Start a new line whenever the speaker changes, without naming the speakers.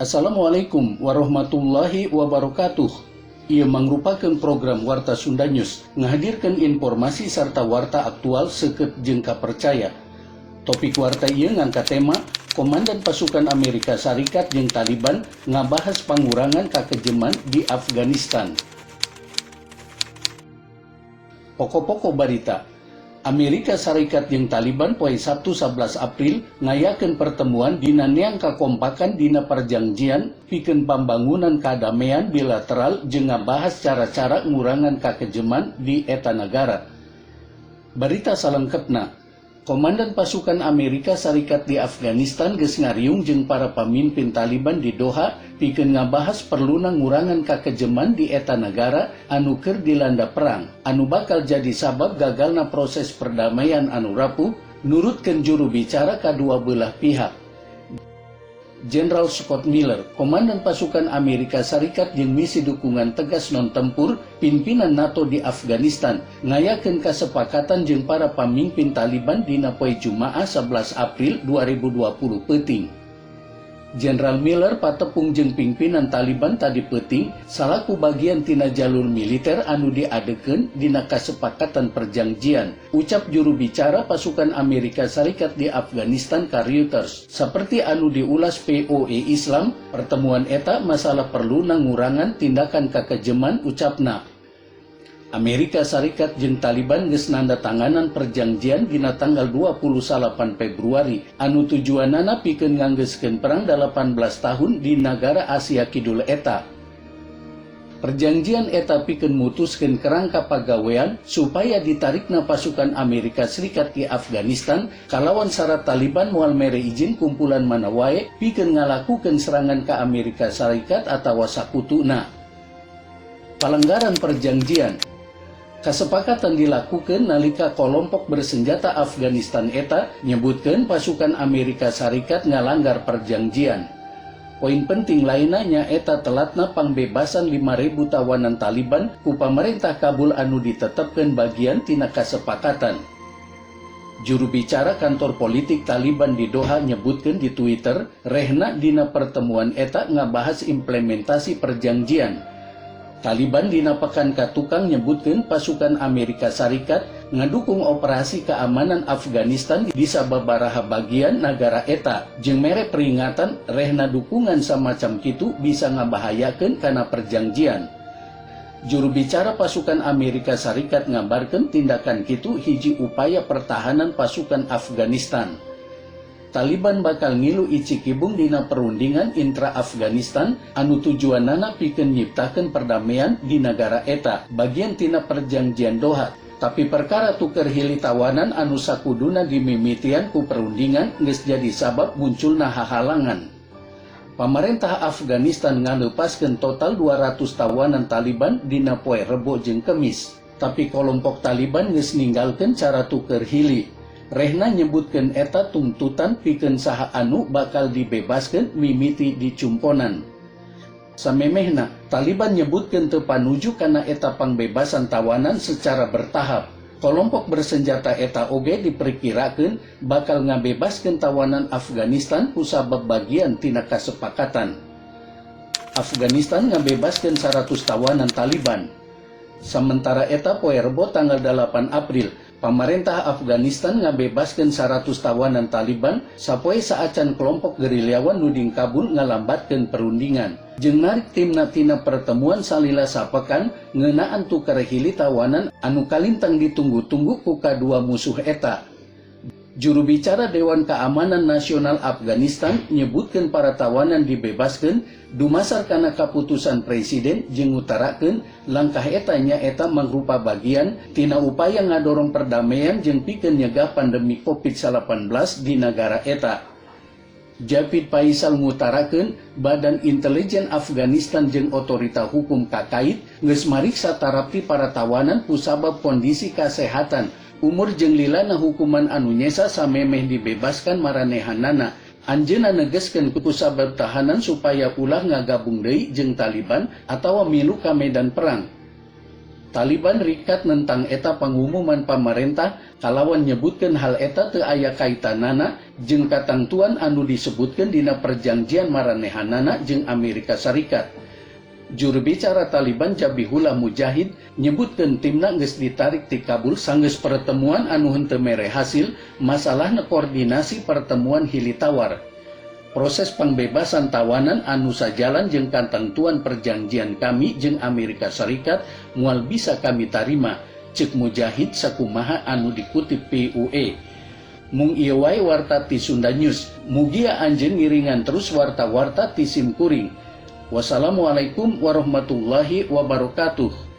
Assalamualaikum warahmatullahi wabarakatuh. Ia merupakan program Warta Sunda News, menghadirkan informasi serta warta aktual seket jengka percaya. Topik warta ia ngangkat tema Komandan Pasukan Amerika Serikat jeung Taliban ngabahas pengurangan kekejaman di Afghanistan. Pokok-pokok berita. Amerika Serikat jeung Taliban poe Sabtu 11 April ngayakeun pertemuan dina neang kakompakan dina perjanjian pikeun pambangunan kadamaian bilateral jeung ngabahas cara-cara ngurangan kakejaman di eta negara. Berita salengkepna. Komandan Pasukan Amerika Serikat di Afghanistan geus ngariung jeung para pamimpin Taliban di Doha pikeun ngabahas perluna ngurangan kakejaman di eta negara anu keur dilanda perang, anu bakal jadi sabab gagalna proses perdamaian anu rapuh, nurutkeun juru bicara kadua belah pihak. Jenderal Scott Miller, Komandan Pasukan Amerika Serikat jeung misi dukungan tegas non-tempur pimpinan NATO di Afghanistan, ngayakeun kasepakatan jeung para pamimpin Taliban dina poe Jumaah 11 April 2020 peuting. Jenderal Miller patepung jeung pimpinan Taliban tadi peuting salaku bagian tina jalur militer anu diadekeun dina kasepakatan perjanjian, ucap juru bicara Pasukan Amerika Serikat di Afghanistan ka Reuters. Saperti anu diulas POE Islam, pertemuan eta masalah perlu ngurangan tindakan kakejaman, ucapna. Amerika Serikat jeung Taliban geus nandatanganan perjanjian dina tanggal 28 Februari anu tujuanana pikeun nganggeuskeun perang 18 tahun di negara Asia Kidul eta. Perjanjian eta pikeun mutuskeun kerangka pagawean supaya ditarikna pasukan Amerika Serikat di Afghanistan kalawan syarat Taliban moal mere izin kumpulan mana wae pikeun ngalakukeun serangan ka Amerika Serikat atawa sakutuna. Pelanggaran perjanjian. Kasepakatan dilakukan nalika kelompok bersenjata Afghanistan eta nyebutkeun pasukan Amerika Serikat ngalanggar perjanjian. Poin penting lainnya eta telatna pangbebasan 5.000 tawanan Taliban ku pamerintah Kabul anu ditetepkeun bagian tina kasepakatan. Juru bicara kantor politik Taliban di Doha nyebutkeun di Twitter, rehna dina pertemuan eta ngabahas implementasi perjanjian. Taliban dina pekan katukang nyebutkeun pasukan Amerika Serikat ngadukung operasi keamanan Afghanistan di sababaraha bagian negara eta jeung mere peringatan rehna dukungan samacam kitu bisa ngabahayakeun kana perjanjian. Juru bicara pasukan Amerika Serikat ngabarkeun tindakan kitu hiji upaya pertahanan pasukan Afghanistan. Taliban bakal ngilu icikibung dina perundingan intra-Afghanistan anu tujuanana pikeun nyiptakeun perdamaian di negara eta bagian tina perjanjian Doha. Tapi perkara tuker hili tawanan anu sakuduna dimimitian ku perundingan geus jadi sabab munculna hahalangan. Pamarentah Afghanistan ngalepaskeun total 200 tawanan Taliban dina poe Rebo jeung Kemis. Tapi kelompok Taliban geus ninggalkeun cara tuker hili. Rehna nyebutkeun eta tuntutan pikeun saha anu bakal dibebaskeun mimiti dicumponan. Samemehna, Taliban nyebutkeun teu panuju kana eta pangbebasan tawanan secara bertahap. Kelompok bersenjata eta oge diperkirakeun bakal ngabebaskeun tawanan Afghanistan ku sabab bagian tina kasepakatan. Afghanistan ngabebaskeun 100 tawanan Taliban. Sementara eta poe Rebo tanggal 8 April, pamarentah Afghanistan ngabebaskeun 100 tawanan Taliban sapoe saacan kelompok gerilyawan nuding Kabul ngalambatkeun perundingan. Jeung narik timna tina pertemuan salila sapekan ngeunaan tuker hili tawanan anu kalintang ditunggu-tunggu ku kadua musuh eta. Juru bicara Dewan Keamanan Nasional Afghanistan nyebutkeun para tawanan dibebaskeun dumasar kana kaputusan presiden jeung ngutarakeun langkah eta nyaeta mangrupa bagian tina upaya ngadorong perdamaian jeung pikeun nyegah pandemi COVID-19 di negara eta. Japid Faisal ngutarakeun Badan Intelijen Afghanistan jeung otorita hukum kakait geus mariksa tarapti para tawanan ku sabab kondisi kasehatan, umur jeung lilana hukuman anu nyesa samemeh dibebaskan maranehanana. Anjeunna negeskeun ku sabab tahanan supaya ulah ngagabung deui jeung Taliban atawa milu ka medan perang. Taliban rikat tentang eta pengumuman pemerintah kalawan nyebutkan hal eta teu aya kaitanana jeung katangtuan anu disebutkan dina perjanjian maranehanana jeung Amerika Serikat. Juru bicara Taliban Zabihullah Mujahid nyebutkan timna geus ditarik ti Kabul sanggeus pertemuan anu henteu mere hasil masalahna koordinasi pertemuan hili tawar. Proses pembebasan tawanan anu sajalan jeung katentuan perjanjian kami jeung Amerika Serikat moal bisa kami tarima, ceuk Mujahid sakumaha anu dikutip PUE. Mung ieu wae warta ti Sunda News. Mugia anjeun ngiringan terus warta-warta ti Sim Kuring. Wassalamualaikum warahmatullahi wabarakatuh.